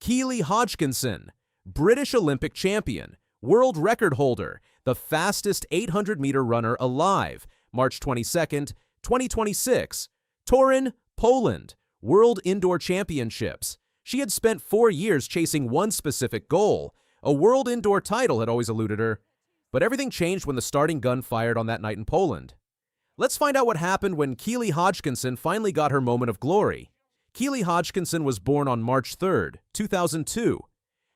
Keely Hodgkinson, British Olympic champion, world record holder, the fastest 800-meter runner alive, March 22, 2026. Torun, Poland, World Indoor Championships. She had spent 4 years chasing one specific goal. A world indoor title had always eluded her. But everything changed when the starting gun fired on that night in Poland. Let's find out what happened when Keely Hodgkinson finally got her moment of glory. Keely Hodgkinson was born on March 3, 2002.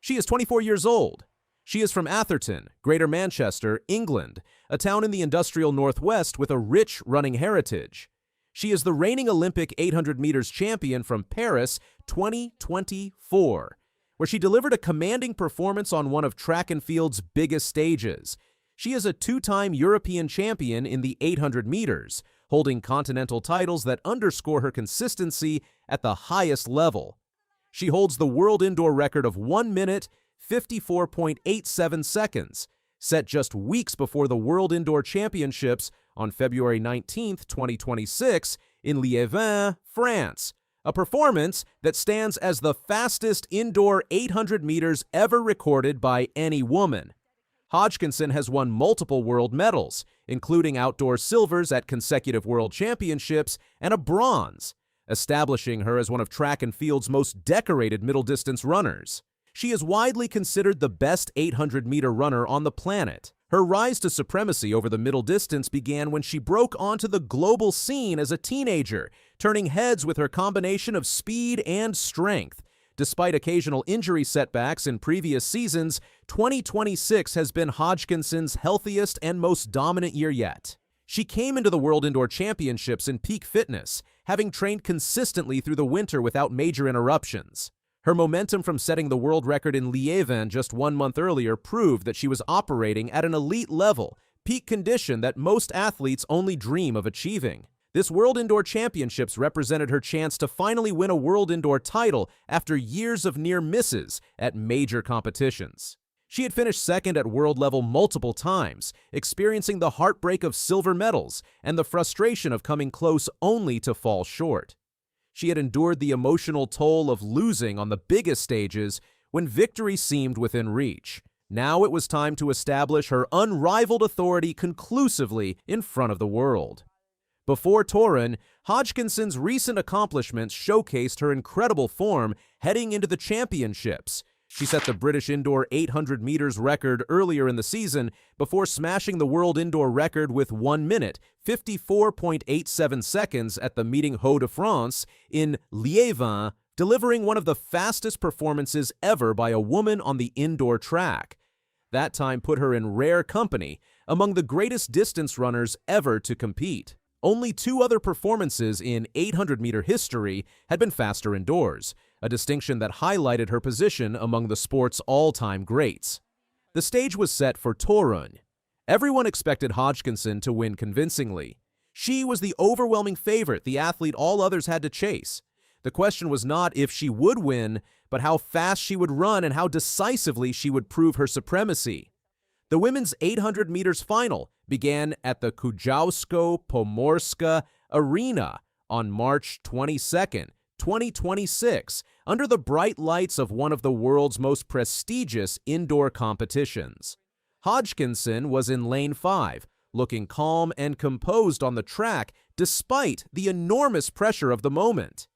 She is 24 years old. She is from Atherton, Greater Manchester, England, a town in the industrial northwest with a rich running heritage. She is the reigning Olympic 800 meters champion from Paris 2024, where she delivered a commanding performance on one of track and field's biggest stages. She is a 2-time European champion in the 800 meters, holding continental titles that underscore her consistency at the highest level. She holds the world indoor record of 1 minute, 54.87 seconds, set just weeks before the World Indoor Championships on February 19, 2026, in Liévin, France, a performance that stands as the fastest indoor 800 meters ever recorded by any woman. Hodgkinson has won multiple world medals, including outdoor silvers at consecutive world championships and a bronze, establishing her as one of track and field's most decorated middle-distance runners. She is widely considered the best 800-meter runner on the planet. Her rise to supremacy over the middle distance began when she broke onto the global scene as a teenager, turning heads with her combination of speed and strength. Despite occasional injury setbacks in previous seasons, 2026 has been Hodgkinson's healthiest and most dominant year yet. She came into the World Indoor Championships in peak fitness, having trained consistently through the winter without major interruptions. Her momentum from setting the world record in Liévin just 1 month earlier proved that she was operating at an elite level, peak condition that most athletes only dream of achieving. This World Indoor Championships represented her chance to finally win a World Indoor title after years of near misses at major competitions. She had finished second at world level multiple times, experiencing the heartbreak of silver medals and the frustration of coming close only to fall short. She had endured the emotional toll of losing on the biggest stages when victory seemed within reach. Now it was time to establish her unrivaled authority conclusively in front of the world. Before Torun, Hodgkinson's recent accomplishments showcased her incredible form heading into the championships. She set the British indoor 800 meters record earlier in the season before smashing the world indoor record with 1 minute, 54.87 seconds at the meeting Hauts-de-France in Liévin, delivering one of the fastest performances ever by a woman on the indoor track. That time put her in rare company among the greatest distance runners ever to compete. Only 2 other performances in 800-meter history had been faster indoors, a distinction that highlighted her position among the sport's all-time greats. The stage was set for Torun. Everyone expected Hodgkinson to win convincingly. She was the overwhelming favorite, the athlete all others had to chase. The question was not if she would win, but how fast she would run and how decisively she would prove her supremacy. The women's 800 meters final began at the Kujawsko-Pomorska Arena on March 22, 2026, under the bright lights of one of the world's most prestigious indoor competitions. Hodgkinson was in lane 5, looking calm and composed on the track despite the enormous pressure of the moment.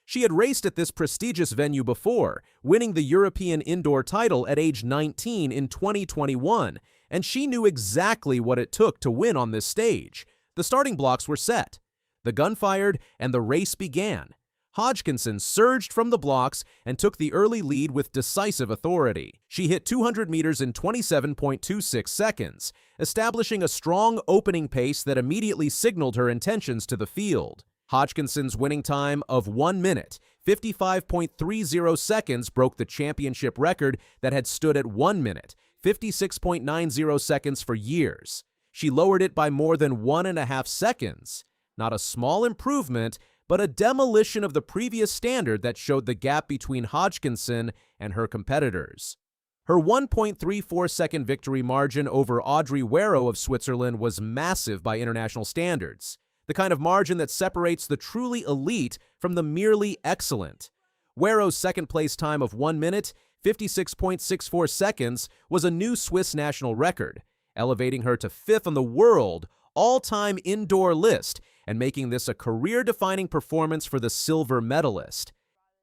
She had raced at this prestigious venue before, winning the European indoor title at age 19 in 2021, and she knew exactly what it took to win on this stage. The starting blocks were set. The gun fired, and the race began. Hodgkinson surged from the blocks and took the early lead with decisive authority. She hit 200 meters in 27.26 seconds, establishing a strong opening pace that immediately signaled her intentions to the field. Hodgkinson's winning time of 1 minute, 55.30 seconds broke the championship record that had stood at 1 minute, 56.90 seconds for years. She lowered it by more than 1.5 seconds. Not a small improvement, but a demolition of the previous standard that showed the gap between Hodgkinson and her competitors. Her 1.34-second victory margin over Audrey Werro of Switzerland was massive by international standards, the kind of margin that separates the truly elite from the merely excellent. Werro's second-place time of 1 minute, 56.64 seconds was a new Swiss national record, elevating her to 5th on the world all-time indoor list and making this a career-defining performance for the silver medalist.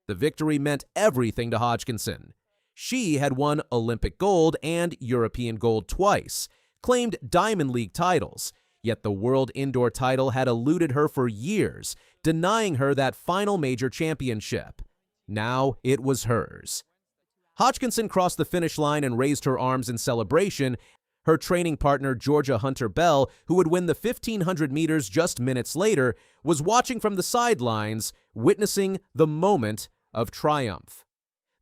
The victory meant everything to Hodgkinson. She had won Olympic gold and European gold twice, claimed Diamond League titles, yet the world indoor title had eluded her for years, denying her that final major championship. Now it was hers. Hodgkinson crossed the finish line and raised her arms in celebration. Her training partner, Georgia Hunter-Bell, who would win the 1,500 meters just minutes later, was watching from the sidelines, witnessing the moment of triumph.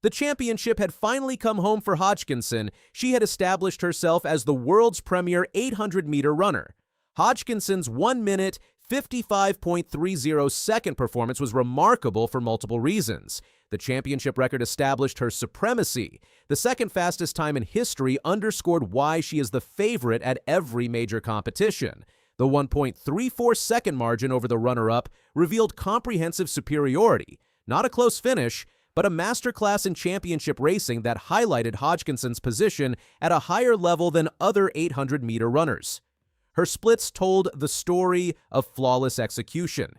The championship had finally come home for Hodgkinson. She had established herself as the world's premier 800-meter runner. Hodgkinson's 1 minute, 55.30 second performance was remarkable for multiple reasons. The championship record established her supremacy. The second fastest time in history underscored why she is the favorite at every major competition. The 1.34 second margin over the runner-up revealed comprehensive superiority, not a close finish, but a masterclass in championship racing that highlighted Hodgkinson's position at a higher level than other 800-meter runners. Her splits told the story of flawless execution.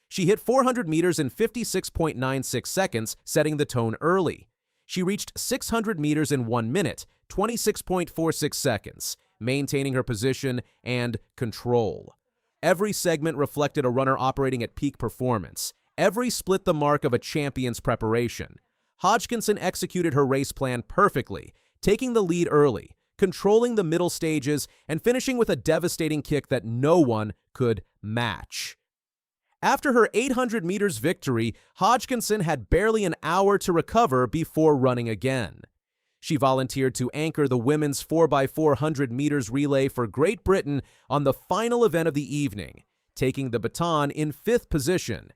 She hit 400 meters in 56.96 seconds, setting the tone early. She reached 600 meters in 1 minute, 26.46 seconds, maintaining her position and control. Every segment reflected a runner operating at peak performance. Every split the mark of a champion's preparation. Hodgkinson executed her race plan perfectly, taking the lead early, controlling the middle stages, and finishing with a devastating kick that no one could match. After her 800 meters victory, Hodgkinson had barely an hour to recover before running again. She volunteered to anchor the women's 4x400 meters relay for Great Britain on the final event of the evening, taking the baton in 5th position.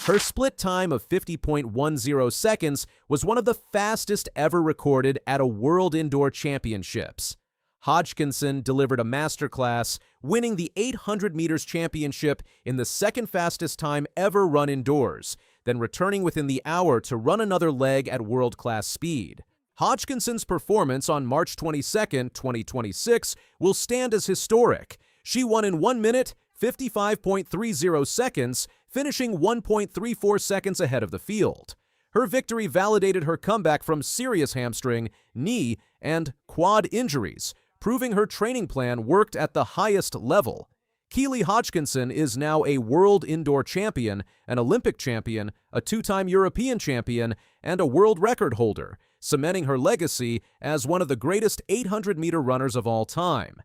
Her split time of 50.10 seconds was one of the fastest ever recorded at a World Indoor Championships. Hodgkinson delivered a masterclass, winning the 800 meters championship in the second fastest time ever run indoors, then returning within the hour to run another leg at world-class speed. Hodgkinson's performance on March 22, 2026 will stand as historic. She won in 1 minute, 55.30 seconds, finishing 1.34 seconds ahead of the field. Her victory validated her comeback from serious hamstring, knee, and quad injuries, proving her training plan worked at the highest level. Keely Hodgkinson is now a world indoor champion, an Olympic champion, a 2-time European champion, and a world record holder, cementing her legacy as one of the greatest 800-meter runners of all time.